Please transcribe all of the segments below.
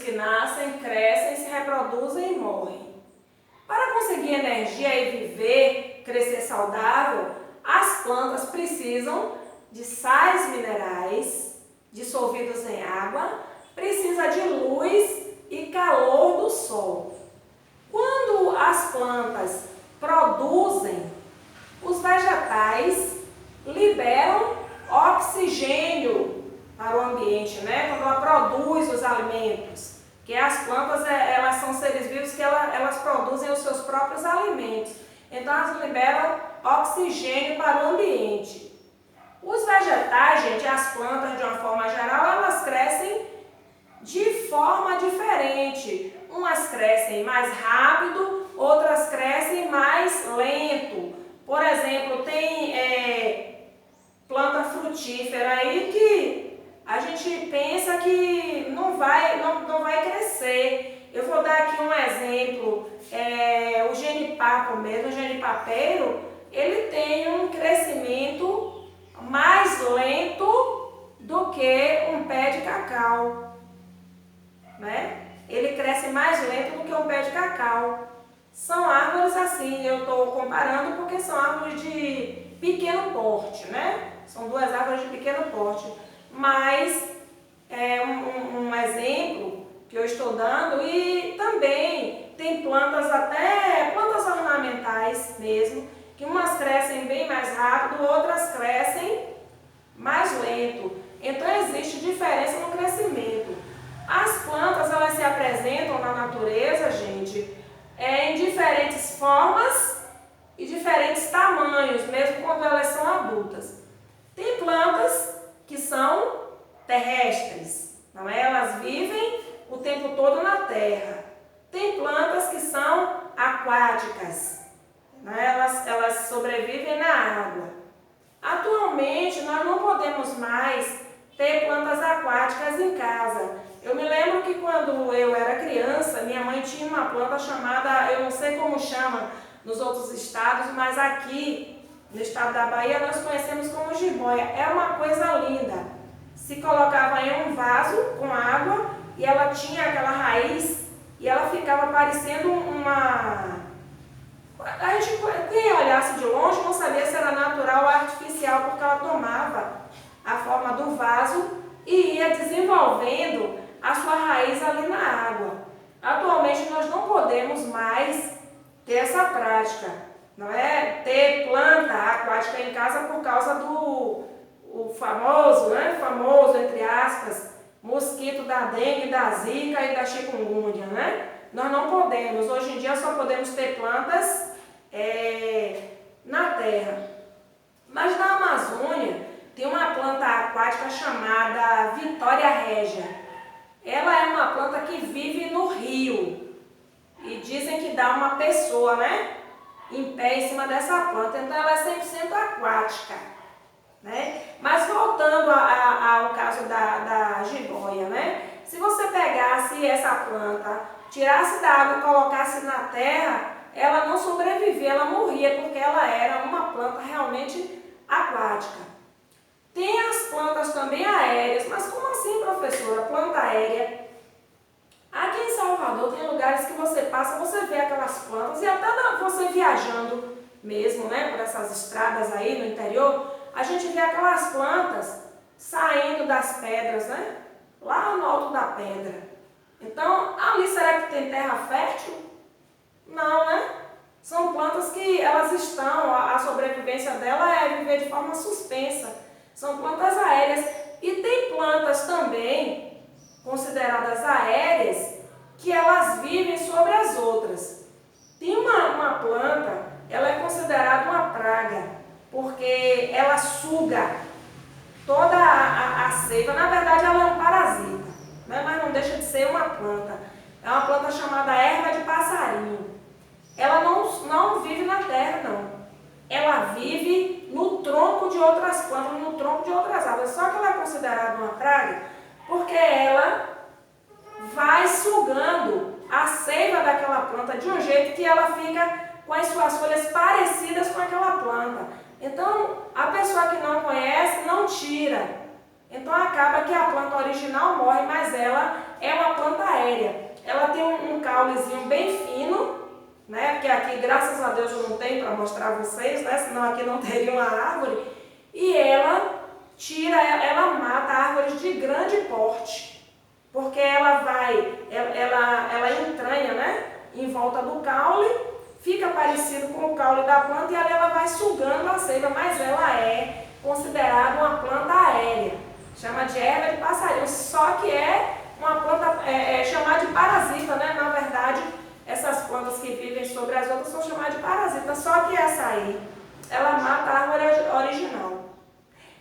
que nascem, crescem, se reproduzem e morrem. Para conseguir energia e viver, crescer saudável, as plantas precisam de sais minerais dissolvidos em água, precisa de luz e calor do sol. Quando as plantas produzem, os vegetais liberam oxigênio para o ambiente, né? Quando ela produz os alimentos, que as plantas elas são seres vivos que elas produzem os seus próprios alimentos. Então elas liberam oxigênio para o ambiente. Os vegetais, gente, as plantas de uma forma geral, elas crescem de forma diferente. Umas crescem mais rápido, outras crescem mais lento. Por exemplo, tem planta frutífera aí que a gente pensa que não vai crescer. Eu vou dar aqui um exemplo, o genipapo mesmo, o genipapeiro, ele tem um crescimento mais lento do que um pé de cacau, né? Ele cresce mais lento do que um pé de cacau. São árvores assim, eu estou comparando porque são árvores de pequeno porte, né? São duas árvores de pequeno porte, mas é um exemplo que eu estou dando. E também tem plantas, até plantas ornamentais mesmo, que umas crescem bem mais rápido, outras crescem mais lento. Então existe diferença no crescimento. As plantas, elas se apresentam na natureza, gente, em diferentes formas e diferentes tamanhos, mesmo quando elas são adultas. Tem plantas que são terrestres, não é? Elas vivem o tempo todo na terra. Tem plantas que são aquáticas, né? Elas sobrevivem na água. Atualmente, nós não podemos mais ter plantas aquáticas em casa. Eu me lembro que quando eu era criança, minha mãe tinha uma planta chamada, eu não sei como chama nos outros estados, mas aqui no estado da Bahia nós conhecemos como jiboia. É uma coisa linda. Se colocava em um vaso com água e ela tinha aquela raiz e ela ficava parecendo uma... quem olhasse de longe não sabia se era natural ou artificial, porque ela tomava a forma do vaso e ia desenvolvendo a sua raiz ali na água. Atualmente nós não podemos mais ter essa prática, não é? Ter planta aquática em casa por causa do famoso, entre aspas, mosquito da dengue, da zika e da chikungunya, né? Nós não podemos, hoje em dia só podemos ter plantas na terra. Mas na Amazônia tem uma planta aquática chamada Vitória Régia. Ela é uma planta que vive no rio e dizem que dá uma pessoa, né, em pé em cima dessa planta. Então ela é 100% aquática, né? Mas voltando ao caso da jiboia, né? Se você pegasse essa planta, tirasse da água e colocasse na terra, ela não sobrevivia, ela morria, porque ela era uma planta realmente aquática. Tem as plantas também aéreas. Mas como assim, professora? Planta aérea? Aqui em Salvador tem lugares que você passa, você vê aquelas plantas, e até você viajando mesmo, né, por essas estradas aí no interior, a gente vê aquelas plantas saindo das pedras, né, lá no alto da pedra. Então, ali será que tem terra fértil? Não, né? São plantas que elas estão, a sobrevivência dela é viver de forma suspensa. São plantas aéreas. E tem plantas também consideradas aéreas que elas vivem sobre as outras. Tem uma planta, ela é considerada uma praga, porque ela suga toda a seiva. Na verdade, ela é um parasita, né? Mas não deixa de ser uma planta. É uma planta chamada erva de passarinho. Ela não vive na terra, não. Ela vive no tronco de outras plantas, no tronco de outras árvores. Só que ela é considerada uma praga porque ela vai sugando a seiva daquela planta de um jeito que ela fica com as suas folhas parecidas com aquela planta. Então, a pessoa que não conhece não tira. Então, acaba que a planta original morre, mas ela é uma planta aérea. aérea. Ela tem um caulezinho bem fino, né? Porque aqui, graças a Deus, eu não tenho para mostrar a vocês, né? Senão aqui não teria uma árvore. E ela mata árvores de grande porte, porque ela entranha, né? Em volta do caule, fica parecido com o caule da planta e ali ela vai sugando a seiva, mas ela é considerada uma planta aérea. Chama de erva de passarinho, só que é uma planta chamada de parasita, né? Na verdade, essas plantas que vivem sobre as outras são chamadas de parasita, só que essa aí, ela mata a árvore original.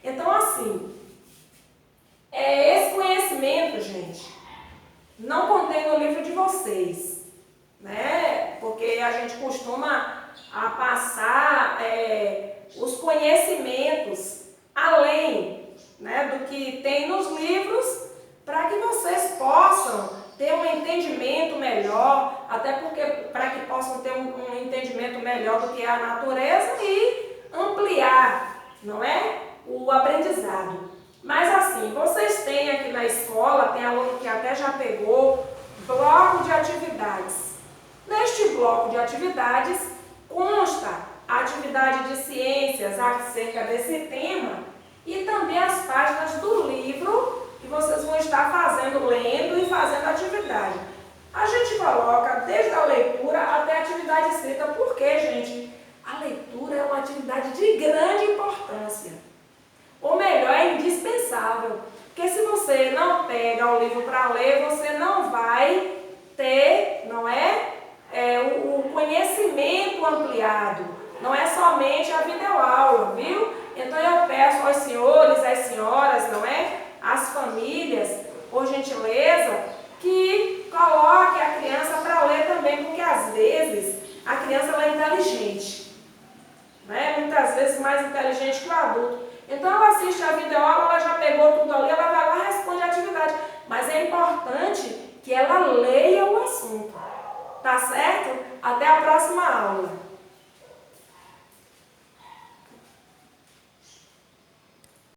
Então, assim, esse conhecimento, gente, não contém no livro de vocês, né? Porque a gente costuma passar os conhecimentos além, né, do que tem nos livros, para que vocês possam ter um entendimento melhor, até porque para que possam ter um entendimento melhor do que é a natureza e ampliar, não é, o aprendizado. Mas assim, vocês têm aqui na escola, tem aluno que até já pegou, bloco de atividades. Neste bloco de atividades consta a atividade de ciências acerca desse tema e também as páginas do livro que vocês vão estar fazendo, lendo e fazendo atividade. A gente coloca desde a leitura até a atividade escrita, porque, gente, a leitura é uma atividade de grande importância. Ou melhor, é indispensável. Porque se você não pega o livro para ler, você não vai ter, o conhecimento ampliado. Não é somente a videoaula, viu? Então eu peço aos senhores, às senhoras, às famílias, por gentileza, que coloque a criança para ler também, porque às vezes a criança ela é inteligente, né? Muitas vezes mais inteligente que o adulto. Então ela assiste a videoaula, ela já pegou tudo ali, ela vai lá e responde a atividade. Mas é importante que ela leia o assunto. Tá certo? Até a próxima aula.